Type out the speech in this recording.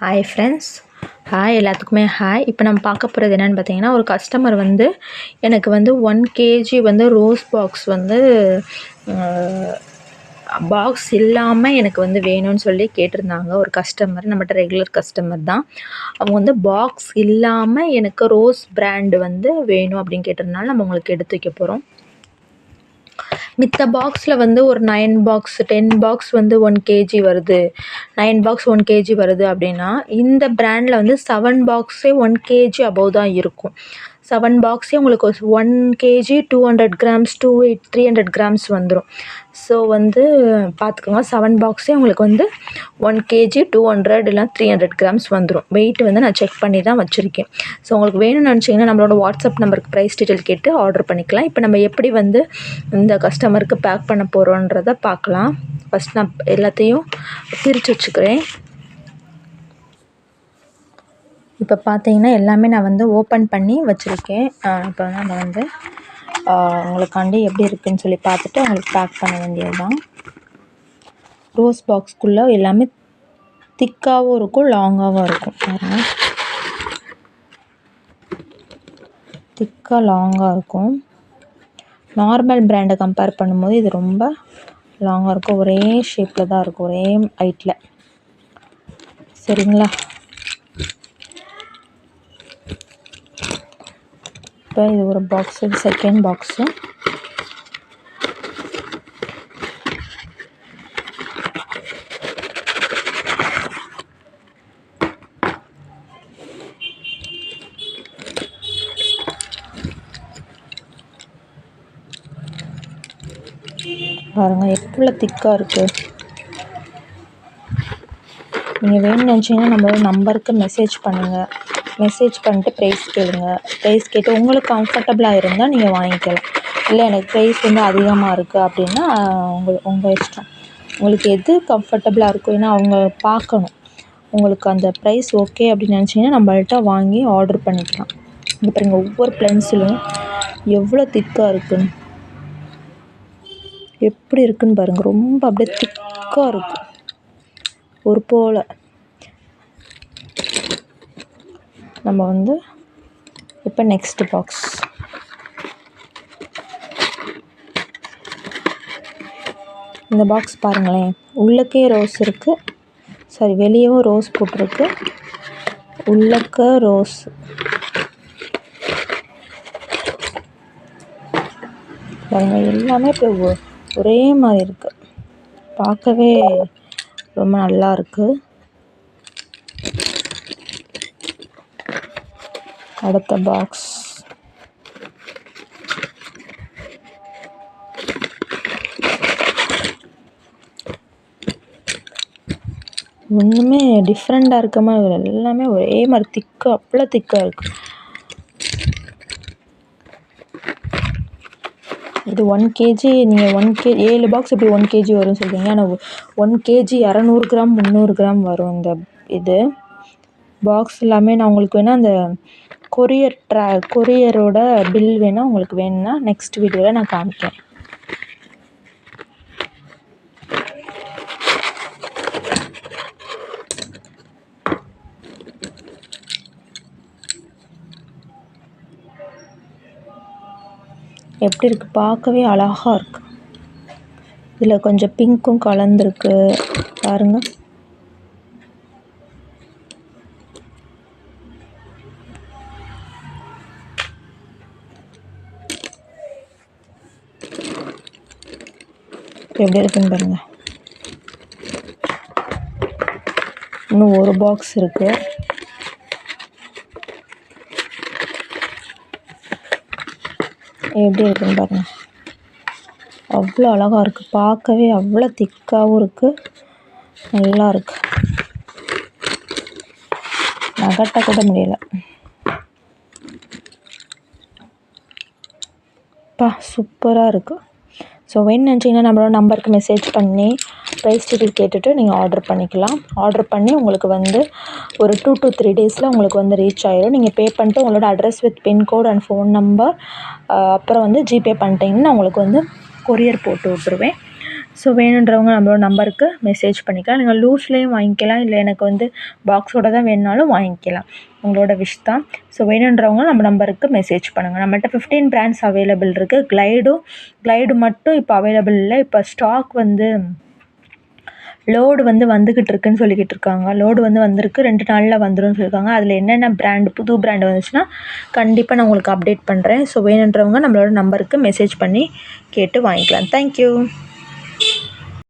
Hi friends. Hi எல்லாத்துக்குமே hi. இப்போ நம்ம பார்க்க போகிறது என்னென்னு பார்த்தீங்கன்னா, ஒரு கஸ்டமர் வந்து எனக்கு வந்து 1 kg வந்து ரோஸ் பாக்ஸ் வந்து பாக்ஸ் இல்லாமல் எனக்கு வந்து வேணும்னு சொல்லி கேட்டிருந்தாங்க. ஒரு கஸ்டமர், நம்மகிட்ட ரெகுலர் கஸ்டமர் தான். அவங்க வந்து பாக்ஸ் இல்லாமல் எனக்கு ரோஸ் பிராண்டு வந்து வேணும் அப்படின்னு கேட்டிருந்தனால நம்ம உங்களுக்கு எடுத்து வைக்க போகிறோம். மித்த பாக்ஸில் வந்து ஒரு 9 பாக்ஸ் 10 பாக்ஸ் வந்து 1 kg வருது, 9 பாக்ஸ் 1 kg வருது அப்படின்னா, இந்த பிராண்டில் வந்து 7 பாக்ஸே 1 kg அபவ் தான் இருக்கும். 7 பாக்ஸே உங்களுக்கு 1 kg 200 கிராம்ஸ் 300 கிராம்ஸ் வந்துடும். ஸோ வந்து பார்த்துக்கோங்க, 7 பாக்ஸே உங்களுக்கு வந்து 1 kg 200 இல்லை 300 கிராம்ஸ் வந்துடும். வெயிட் வந்து நான் செக் பண்ணி தான் வச்சுருக்கேன். ஸோ உங்களுக்கு வேணும்னு நினச்சிங்கன்னா நம்மளோட வாட்ஸ்அப் நம்பருக்கு ப்ரைஸ் டீட்டெயில் கேட்டு ஆர்டர் பண்ணிக்கலாம். இப்போ நம்ம எப்படி வந்து இந்த கஸ்டமருக்கு பேக் பண்ண போகிறோன்றதை பார்க்கலாம். ஃபஸ்ட் நான் எல்லாத்தையும் பிரித்து வச்சுக்கிறேன். இப்போ பார்த்தீங்கன்னா எல்லாமே நான் வந்து ஓப்பன் பண்ணி வச்சுருக்கேன். இப்போ நம்ம வந்து உங்களுக்காண்டி எப்படி இருக்குதுன்னு சொல்லி பார்த்துட்டு உங்களுக்கு பேக் பண்ண வேண்டியது தான். ரோஸ் பாக்ஸ்க்குள்ளே எல்லாமே திக்காகவும் இருக்கும், லாங்காகவும் இருக்கும். பாருங்கள், திக்காக லாங்காக இருக்கும். நார்மல் பிராண்டை கம்பேர் பண்ணும்போது இது ரொம்ப லாங்காக இருக்கும். ஒரே ஷேப்பில் தான் இருக்கும், ஒரே ஹைட்டில். சரிங்களா? இப்போ இது ஒரு பாக்ஸு, இது செகண்ட் பாக்ஸு. பாருங்கள் எவ்வளோ திக்காக இருக்குது. நீங்கள் வேணும்னு நினச்சிங்கன்னா நம்மளோட நம்பருக்கு மெசேஜ் பண்ணுங்கள். மெசேஜ் பண்ணிட்டு ப்ரைஸ் கேளுங்க. ப்ரைஸ் கேட்டு உங்களுக்கு கம்ஃபர்டபுளாக இருந்தால் நீங்கள் வாங்கிக்கலாம். இல்லை எனக்கு ப்ரைஸ் வந்து அதிகமாக இருக்குது அப்படின்னா உங்கள் இஷ்டம். உங்களுக்கு எது கம்ஃபர்டபுளாக இருக்கும். ஏன்னா அவங்க பார்க்கணும் உங்களுக்கு அந்த ப்ரைஸ் ஓகே அப்படின்னு நினச்சிங்கன்னா நம்மள்ட்ட வாங்கி ஆர்டர் பண்ணிக்கலாம். இப்போ பாருங்கள், ஒவ்வொரு பென்சிலும் எவ்வளோ திக்காக இருக்குன்னு, எப்படி இருக்குன்னு பாருங்கள். ரொம்ப அப்படியே திக்காக இருக்கும் ஒரு போல். நம்ம வந்து இப்போ நெக்ஸ்ட் பாக்ஸ். இந்த பாக்ஸ் பாருங்களேன், உள்ளக்கே ரோஸ் இருக்குது, சாரி வெளியவும் ரோஸ் போட்டிருக்கு, உள்ளக்க ரோஸ். பாருங்கள் எல்லாமே இப்போ ஒரே மாதிரி இருக்குது. பார்க்கவே ரொம்ப நல்லா இருக்குது. அடுத்த பாக்ஸ். ஒன்றுமே டிஃப்ரெண்ட்டாக இருக்க மாதிரி எல்லாமே ஒரே மாதிரி திக்காக, அவ்வளோ திக்காக இருக்குது. இது 1 kg. நீங்கள் 1 kg 7 பாக்ஸ் இப்படி 1 kg வரும்னு சொல்கிறீங்க. ஆனால் 1 kg 200 கிராம் 300 கிராம் வரும். இந்த இது பாக்ஸ் எல்லாமே நான் உங்களுக்கு வேணால் அந்த கொரியரோட பில் வேணால் உங்களுக்கு வேணும்னா நெக்ஸ்ட் வீடியோவில் நான் காமிக்கிறேன். எப்படி இருக்குது, பார்க்கவே அழகாக இருக்குது. இதில் கொஞ்சம் பிங்க்கும் கலந்துருக்கு பாருங்கள். எப்படி இருக்குன்னு பாருங்கள். இன்னும் ஒரு பாக்ஸ் இருக்குது. எப்படி இருக்குன்னு பாருங்கள். அவ்வளோ அழகாக இருக்குது, பார்க்கவே அவ்வளோ திக்காகவும் இருக்குது, நல்லா இருக்குது. நகட்ட கூட முடியலை. சூப்பராக இருக்குது. ஸோ வேணும்னு நினச்சிங்கன்னா நம்மளோட நம்பருக்கு மெசேஜ் பண்ணி ப்ரைஸ் டீட்டெயில் கேட்டுட்டு நீங்கள் ஆர்டர் பண்ணிக்கலாம். ஆர்டர் பண்ணி உங்களுக்கு வந்து ஒரு 2 to 3 டேஸில் உங்களுக்கு வந்து ரீச் ஆகிடும். நீங்கள் பே பண்ணிட்டு உங்களோட address with pincode and phone number அப்புறம் வந்து ஜிபே பண்ணிட்டீங்கன்னா நான் உங்களுக்கு வந்து கொரியர் போட்டு விட்ருவேன். ஸோ வேணுன்றவங்க நம்மளோட நம்பருக்கு மெசேஜ் பண்ணிக்கலாம். நீங்கள் லூஸ்லேயும் வாங்கிக்கலாம், இல்லை எனக்கு வந்து பாக்ஸோடு தான் வேணுனாலும் வாங்கிக்கலாம். உங்களோட விஷ் தான். ஸோ வேணுன்றவங்க நம்ம நம்பருக்கு மெசேஜ் பண்ணுங்கள். நம்மள்ட்ட 15 பிராண்ட்ஸ் அவைலபிள் இருக்குது. க்ளைடு மட்டும் இப்போ அவைலபிள் இல்லை. இப்போ ஸ்டாக் வந்து லோடு வந்து வந்துக்கிட்டு இருக்குன்னு சொல்லிக்கிட்டு இருக்காங்க. லோடு வந்து வந்திருக்கு, 2 நாளில் வந்துரும்னு சொல்லியிருக்காங்க. அதில் என்னென்ன பிராண்டு புது பிராண்டு வந்துச்சுன்னா கண்டிப்பாக நான் உங்களுக்கு அப்டேட் பண்ணுறேன். ஸோ வேணுன்றவங்க நம்மளோட நம்பருக்கு மெசேஜ் பண்ணி கேட்டு வாங்கிக்கலாம். தேங்க்யூ.